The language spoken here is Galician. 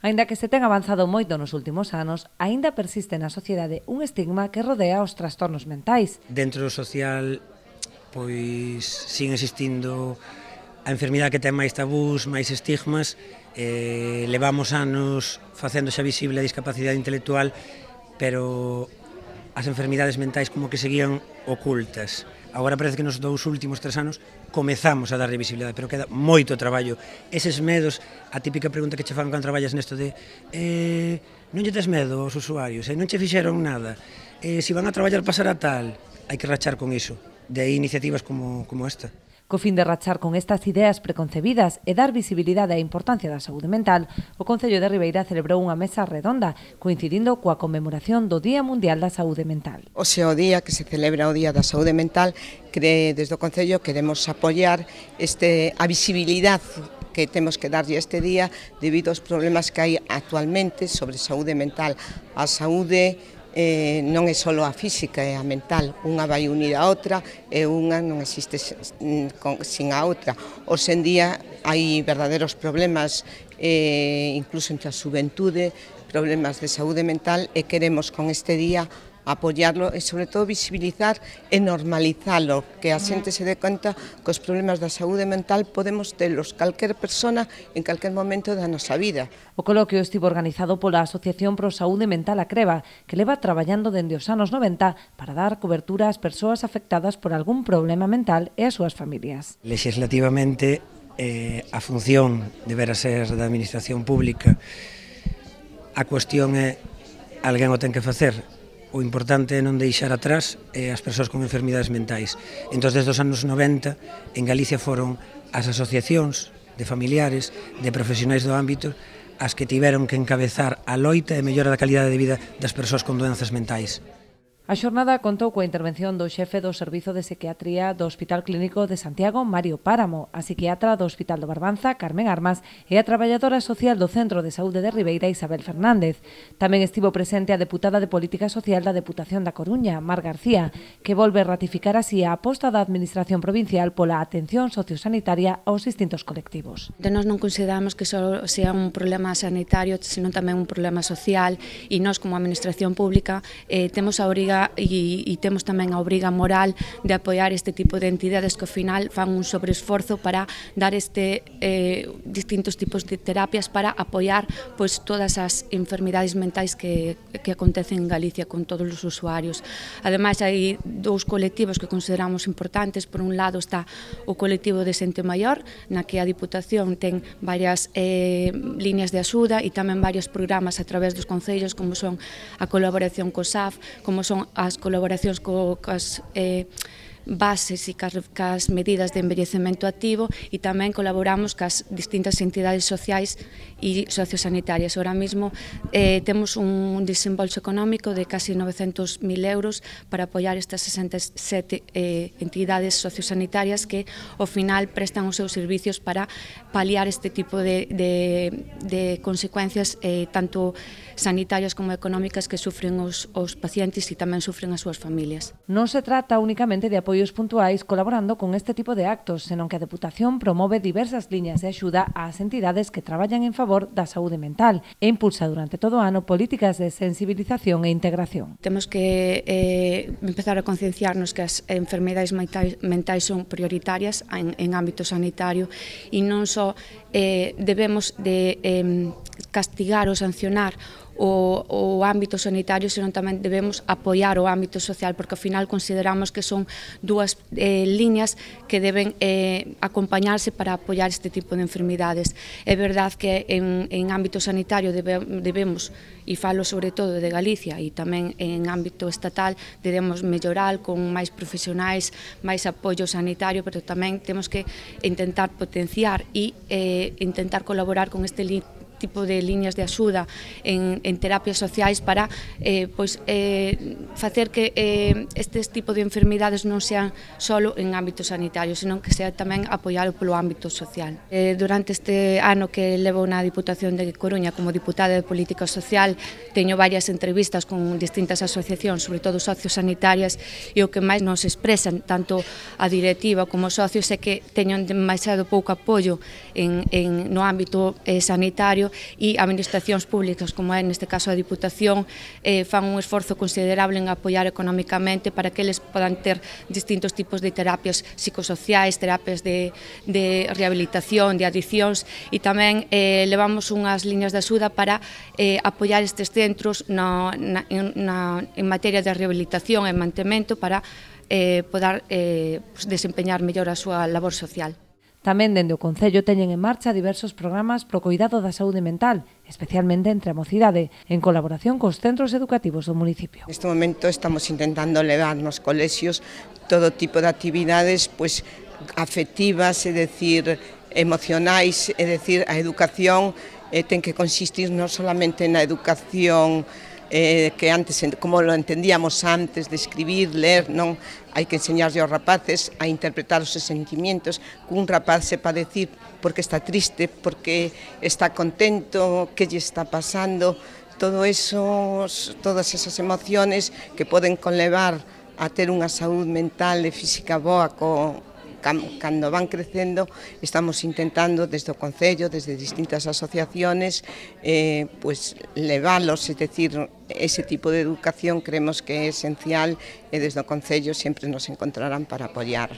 Aínda que se ten avanzado moito nos últimos anos, aínda persiste na sociedade un estigma que rodea os trastornos mentais. Dentro do social, pois, sigue existindo a enfermidade que ten máis tabús, máis estigmas. Levamos anos facendo xa visible a discapacidade intelectual, pero as enfermidades mentais como que seguían ocultas. Agora parece que nos dous últimos 3 anos comezamos a darlle visibilidade, pero queda moito traballo. Eses medos, a típica pregunta que che fan cando traballas nesto de non lle tes medo aos usuarios, non che fixeron nada, se van a traballar pasará tal, hai que rachar con iso. De aí iniciativas como esta. Co fin de rachar con estas ideas preconcebidas e dar visibilidade á importancia da saúde mental, o Concello de Ribeira celebrou unha mesa redonda, coincidindo coa conmemoración do Día Mundial da Saúde Mental. Hoxe o día que se celebra o Día da Saúde Mental, desde o Concello queremos apoiar a visibilidade que temos que darlle este día debido aos problemas que hai actualmente sobre saúde mental. A saúde non é só a física, é a mental, unha vai unir a outra e unha non existe sin a outra. Hoxe en día hai verdadeiros problemas, incluso entre a xuventude, problemas de saúde mental e queremos con este día apoiarlo e sobre todo visibilizar e normalizalo, que a xente se dé conta que os problemas da saúde mental podemos telos calquer persona en calquer momento da nosa vida. O coloquio estivo organizado pola Asociación Pro Saúde Mental A Creba, que leva traballando dende os anos 90 para dar cobertura ás persoas afectadas por algún problema mental e ás súas familias. Legislativamente, a función debera ser da administración pública. A cuestión é alguén o ten que facer. O importante é non deixar atrás as persoas con enfermidades mentais. Entón, desde os anos 90, en Galicia foron as asociacións de familiares, de profesionais do ámbito, as que tiveron que encabezar a loita e mellora da calidade de vida das persoas con doenzas mentais. A xornada contou coa intervención do xefe do Servizo de Psiquiatría do Hospital Clínico de Santiago, Mario Páramo, a psiquiatra do Hospital do Barbanza, Carmen Armas, e a traballadora social do Centro de Saúde de Ribeira, Isabel Fernández. Tamén estivo presente a deputada de Política Social da Deputación da Coruña, Mar García, que volve ratificar así a aposta da Administración Provincial pola atención sociosanitaria aos distintos colectivos. Nós non consideramos que só sea un problema sanitario, senón tamén un problema social, e nós como Administración Pública temos a obriga e temos tamén a obriga moral de apoiar este tipo de entidades que ao final fan un sobreesforzo para dar distintos tipos de terapias para apoiar todas as enfermidades mentais que acontecen en Galicia con todos os usuarios. Ademais, hai dous colectivos que consideramos importantes. Por un lado está o colectivo de xente maior, na que a Diputación ten varias líneas de axuda e tamén varios programas a través dos concellos, como son a colaboración co SAF, como son as colaboracións cas bases e cas medidas de envellecemento activo, e tamén colaboramos cas distintas entidades sociais e sociosanitarias. Ahora mismo temos un desembolso económico de casi 900.000 euros para apoiar estas 67 entidades sociosanitarias que ao final prestan os seus servicios para paliar este tipo de consecuencias tanto sanitarias como económicas que sufren os pacientes e tamén sufren as súas familias. Non se trata únicamente de apoios puntuais colaborando con este tipo de actos, senón que a Deputación promove diversas liñas de axuda ás entidades que traballan en favor da saúde mental e impulsa durante todo o ano políticas de sensibilización e integración. Temos que empezar a concienciarnos que as enfermidades mentais son prioritarias en ámbito sanitario e non só debemos de castigar ou sancionar o ámbito sanitario, senón tamén debemos apoiar o ámbito social, porque ao final consideramos que son dúas liñas que deben acompañarse para apoiar este tipo de enfermidades. É verdad que en ámbito sanitario debemos, e falo sobre todo de Galicia e tamén en ámbito estatal, debemos mellorar con máis profesionais, máis apoio sanitario, pero tamén temos que intentar potenciar e intentar colaborar con este tipo de liñas de axuda en terapias sociais para facer que estes tipo de enfermidades non sean só en ámbito sanitario, senón que sea tamén apoiado polo ámbito social. Durante este ano que levo na Diputación de Coruña como diputada de Política Social, teño varias entrevistas con distintas asociacións, sobre todo sociosanitarias, e o que máis nos expresan tanto a directiva como os socios é que teñen demasiado pouco apoio no ámbito sanitario sanitario e administracións públicas, como é neste caso a Diputación, fan un esforzo considerable en apoiar económicamente para que eles podan ter distintos tipos de terapias psicosociais, terapias de rehabilitación, de adiccións, e tamén levamos unhas liñas de axuda para apoiar estes centros en materia de rehabilitación e mantemento para poder desempeñar mellor a súa labor social. Tamén dende o Concello teñen en marcha diversos programas pro cuidado da saúde mental, especialmente entre a mocidade, en colaboración cos centros educativos do municipio. Neste momento estamos intentando levar nos colexios todo tipo de actividades afectivas, é dicir, emocionais, é dicir, a educación ten que consistir non solamente na educación que antes, como lo entendíamos antes, de escribir, ler, non, hai que enseñarlle aos rapaces a interpretar os seus sentimientos, que un rapaz sepa decir porque está triste, porque está contento, que lle está pasando, todas esas emociones que poden conlevar a ter unha saúde mental e física boa cando van crecendo. Estamos intentando desde o Concello, desde distintas asociaciones, leválos, é dicir, ese tipo de educación creemos que é esencial e desde o Concello sempre nos encontrarán para apoiar.